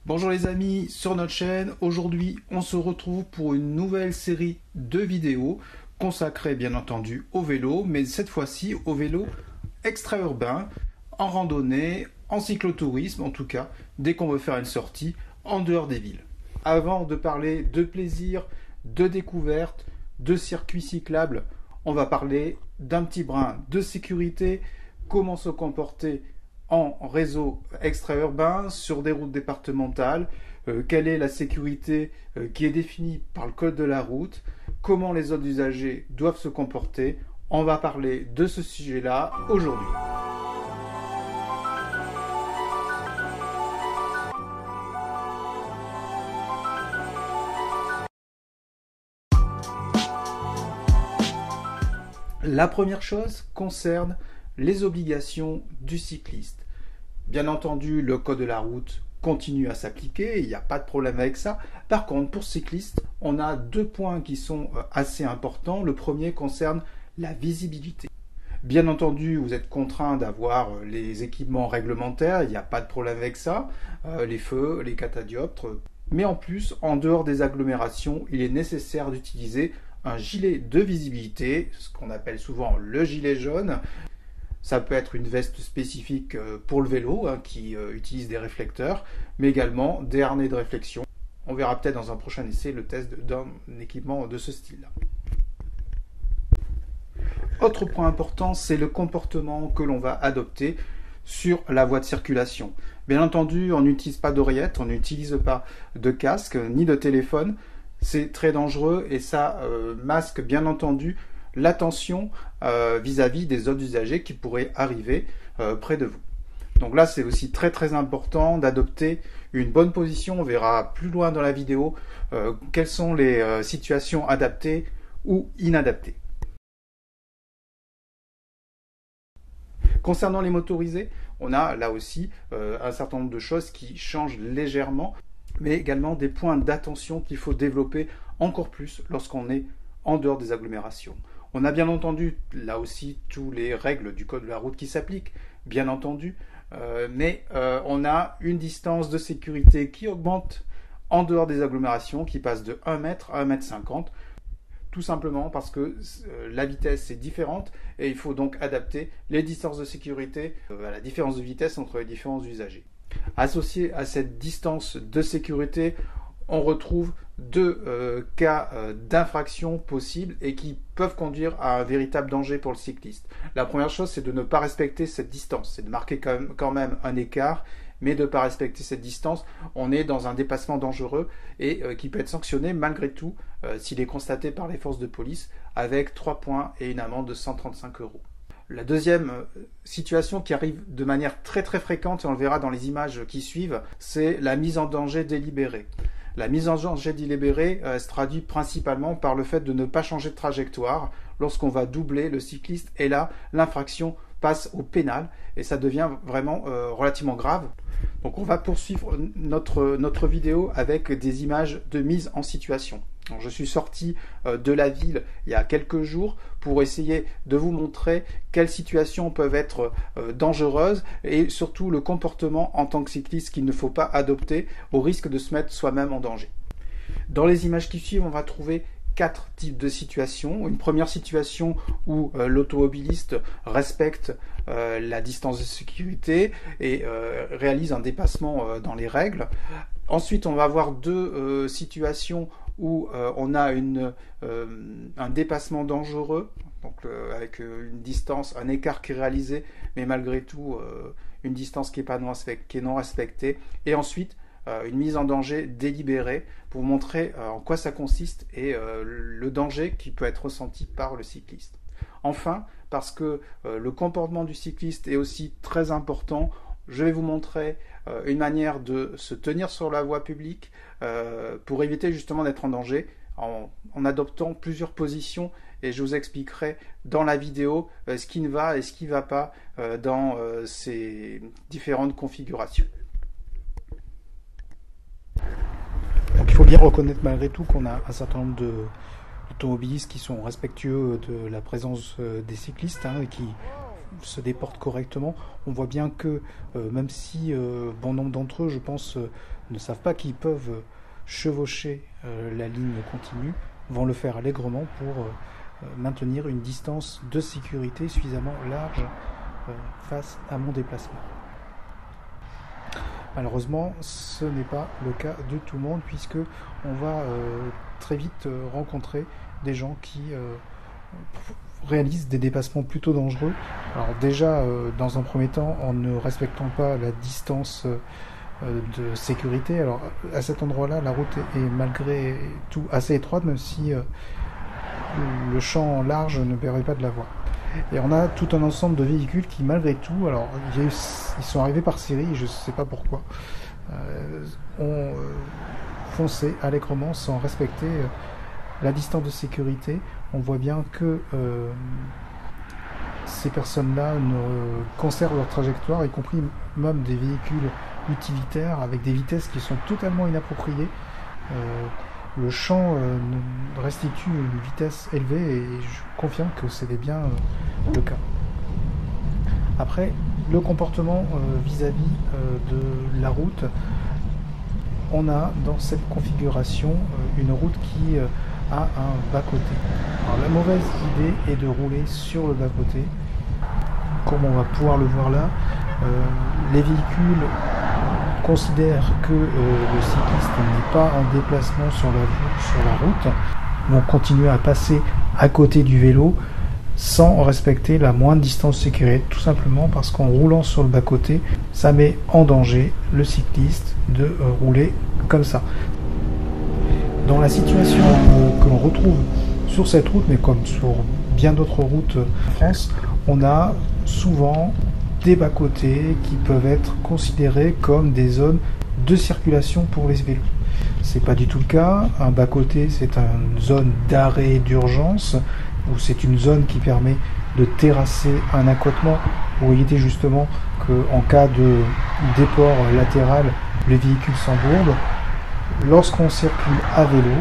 Bonjour les amis, sur notre chaîne, aujourd'hui on se retrouve pour une nouvelle série de vidéos consacrée bien entendu au vélo, mais cette fois-ci au vélo extra-urbain, en randonnée, en cyclotourisme en tout cas, dès qu'on veut faire une sortie en dehors des villes. Avant de parler de plaisir, de découverte, de circuits cyclables, on va parler d'un petit brin de sécurité, comment se comporter en réseau extra-urbain, sur des routes départementales, quelle est la sécurité qui est définie par le code de la route, comment les autres usagers doivent se comporter. On va parler de ce sujet-là aujourd'hui. La première chose concerne les obligations du cycliste. Bien entendu, le code de la route continue à s'appliquer, il n'y a pas de problème avec ça. Par contre, pour cyclistes, on a deux points qui sont assez importants. Le premier concerne la visibilité. Bien entendu, vous êtes contraint d'avoir les équipements réglementaires, il n'y a pas de problème avec ça, les feux, les catadioptres. Mais en plus, en dehors des agglomérations, il est nécessaire d'utiliser un gilet de visibilité, ce qu'on appelle souvent le gilet jaune. Ça peut être une veste spécifique pour le vélo qui utilise des réflecteurs, mais également des harnais de réflexion. On verra peut-être dans un prochain essai le test d'un équipement de ce style-là. Autre point important, c'est le comportement que l'on va adopter sur la voie de circulation. Bien entendu, on n'utilise pas d'oreillette, on n'utilise pas de casque ni de téléphone. C'est très dangereux et ça masque bien entendu l'attention vis-à-vis des autres usagers qui pourraient arriver près de vous. Donc là, c'est aussi très important d'adopter une bonne position. On verra plus loin dans la vidéo quelles sont les situations adaptées ou inadaptées. Concernant les motorisés, on a là aussi un certain nombre de choses qui changent légèrement, mais également des points d'attention qu'il faut développer encore plus lorsqu'on est en dehors des agglomérations. On a bien entendu là aussi toutes les règles du code de la route qui s'appliquent, bien entendu, mais on a une distance de sécurité qui augmente en dehors des agglomérations, qui passe de 1 mètre à 1,50 m, tout simplement parce que la vitesse est différente et il faut donc adapter les distances de sécurité à la différence de vitesse entre les différents usagers. Associé à cette distance de sécurité, on retrouve deux cas d'infraction possibles et qui peuvent conduire à un véritable danger pour le cycliste. La première chose, c'est de ne pas respecter cette distance, c'est de marquer quand même un écart, mais de ne pas respecter cette distance, on est dans un dépassement dangereux et qui peut être sanctionné malgré tout s'il est constaté par les forces de police avec 3 points et une amende de 135 €. La deuxième situation qui arrive de manière très fréquente, et on le verra dans les images qui suivent, c'est la mise en danger délibérée. La mise en danger délibérée se traduit principalement par le fait de ne pas changer de trajectoire lorsqu'on va doubler le cycliste, et là l'infraction passe au pénal et ça devient vraiment relativement grave. Donc on va poursuivre notre vidéo avec des images de mise en situation. Donc, je suis sorti de la ville il y a quelques jours pour essayer de vous montrer quelles situations peuvent être dangereuses et surtout le comportement en tant que cycliste qu'il ne faut pas adopter au risque de se mettre soi-même en danger. Dans les images qui suivent, on va trouver 4 types de situations. Une première situation où l'automobiliste respecte la distance de sécurité et réalise un dépassement dans les règles. Ensuite, on va avoir deux situations où on a un dépassement dangereux, donc avec une distance, un écart qui est réalisé, mais malgré tout une distance qui est non respectée. Et ensuite, une mise en danger délibérée pour montrer en quoi ça consiste et le danger qui peut être ressenti par le cycliste. Enfin, parce que le comportement du cycliste est aussi très important, je vais vous montrer une manière de se tenir sur la voie publique pour éviter justement d'être en danger en adoptant plusieurs positions, et je vous expliquerai dans la vidéo ce qui ne va et ce qui ne va pas dans ces différentes configurations. Donc il faut bien reconnaître malgré tout qu'on a un certain nombre d'automobilistes qui sont respectueux de la présence des cyclistes et qui se déportent correctement. On voit bien que, même si bon nombre d'entre eux, je pense, ne savent pas qu'ils peuvent chevaucher la ligne continue, vont le faire allègrement pour maintenir une distance de sécurité suffisamment large face à mon déplacement. Malheureusement, ce n'est pas le cas de tout le monde, puisque on va très vite rencontrer des gens qui réalisent des dépassements plutôt dangereux. Alors déjà, dans un premier temps, en ne respectant pas la distance de sécurité. Alors à cet endroit-là, la route est malgré tout assez étroite, même si le champ large ne permet pas de la voir. Et on a tout un ensemble de véhicules qui, malgré tout, alors ils sont arrivés par série, je ne sais pas pourquoi, ont foncé allègrement sans respecter la distance de sécurité. On voit bien que ces personnes-là ne conservent leur trajectoire, y compris même des véhicules utilitaires avec des vitesses qui sont totalement inappropriées. Le champ restitue une vitesse élevée et je confirme que c'était bien le cas. Après, le comportement vis-à-vis de la route, on a dans cette configuration une route qui a un bas-côté. Alors la mauvaise idée est de rouler sur le bas-côté. Comme on va pouvoir le voir là, les véhicules considèrent que le cycliste n'est pas en déplacement sur la route, vont continuer à passer à côté du vélo sans respecter la moindre distance de sécurité, tout simplement parce qu'en roulant sur le bas-côté, ça met en danger le cycliste de rouler comme ça. Dans la situation que l'on retrouve sur cette route, mais comme sur bien d'autres routes en France, on a souvent des bas-côtés qui peuvent être considérés comme des zones de circulation pour les vélos. C'est pas du tout le cas. Un bas-côté, c'est une zone d'arrêt d'urgence, ou c'est une zone qui permet de terrasser un accotement pour éviter justement qu'en cas de déport latéral, les véhicules s'embourbent. Lorsqu'on circule à vélo,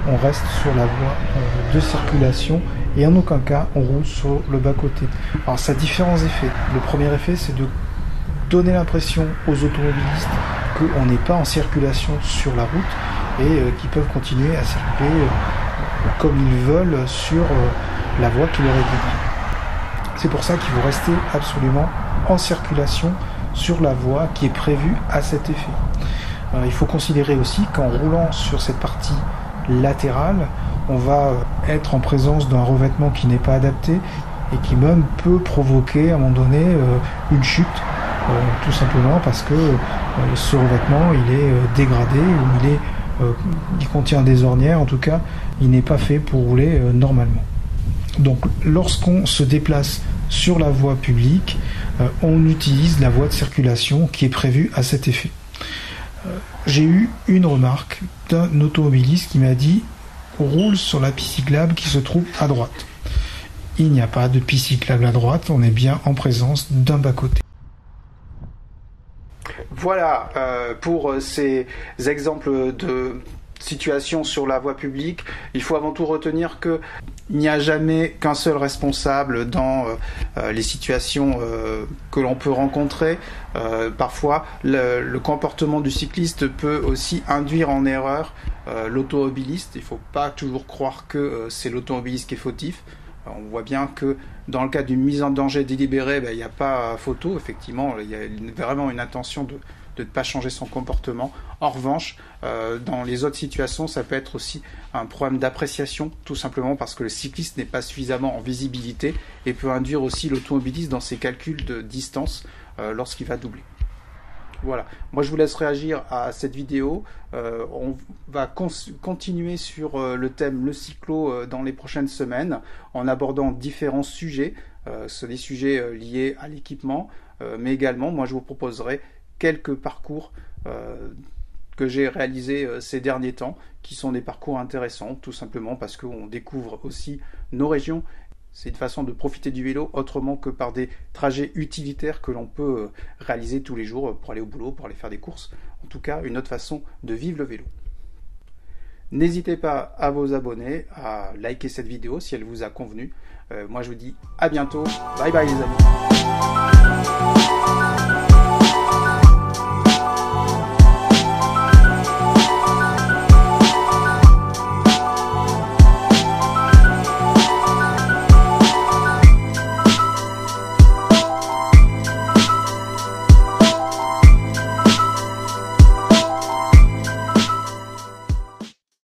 on reste sur la voie de circulation et en aucun cas on roule sur le bas-côté. Alors ça a différents effets. Le premier effet, c'est de donner l'impression aux automobilistes qu'on n'est pas en circulation sur la route et qu'ils peuvent continuer à circuler comme ils veulent sur la voie qui leur est dédiée. C'est pour ça qu'il faut rester absolument en circulation sur la voie qui est prévue à cet effet. Il faut considérer aussi qu'en roulant sur cette partie latérale, on va être en présence d'un revêtement qui n'est pas adapté et qui même peut provoquer à un moment donné une chute, tout simplement parce que ce revêtement il est dégradé ou il contient des ornières. En tout cas, il n'est pas fait pour rouler normalement. Donc lorsqu'on se déplace sur la voie publique, on utilise la voie de circulation qui est prévue à cet effet. J'ai eu une remarque d'un automobiliste qui m'a dit « roule sur la piste cyclable qui se trouve à droite ». Il n'y a pas de piste cyclable à droite, on est bien en présence d'un bas-côté. Voilà pour ces exemples de situations sur la voie publique. Il faut avant tout retenir qu'il n'y a jamais qu'un seul responsable dans les situations que l'on peut rencontrer. Parfois, le comportement du cycliste peut aussi induire en erreur l'automobiliste. Il ne faut pas toujours croire que c'est l'automobiliste qui est fautif. On voit bien que dans le cas d'une mise en danger délibérée, il n'y a pas photo. Effectivement, il y a vraiment une intention de ne pas changer son comportement. En revanche, dans les autres situations, ça peut être aussi un problème d'appréciation, tout simplement parce que le cycliste n'est pas suffisamment en visibilité et peut induire aussi l'automobiliste dans ses calculs de distance lorsqu'il va doubler. Voilà, moi je vous laisse réagir à cette vidéo. On va continuer sur le thème le cyclo dans les prochaines semaines en abordant différents sujets. Ce sont des sujets liés à l'équipement, mais également moi je vous proposerai quelques parcours que j'ai réalisés ces derniers temps, qui sont des parcours intéressants, tout simplement parce qu'on découvre aussi nos régions. C'est une façon de profiter du vélo autrement que par des trajets utilitaires que l'on peut réaliser tous les jours pour aller au boulot, pour aller faire des courses. En tout cas, une autre façon de vivre le vélo. N'hésitez pas à vous abonner, à liker cette vidéo si elle vous a convenu. Moi je vous dis à bientôt. Bye bye les amis.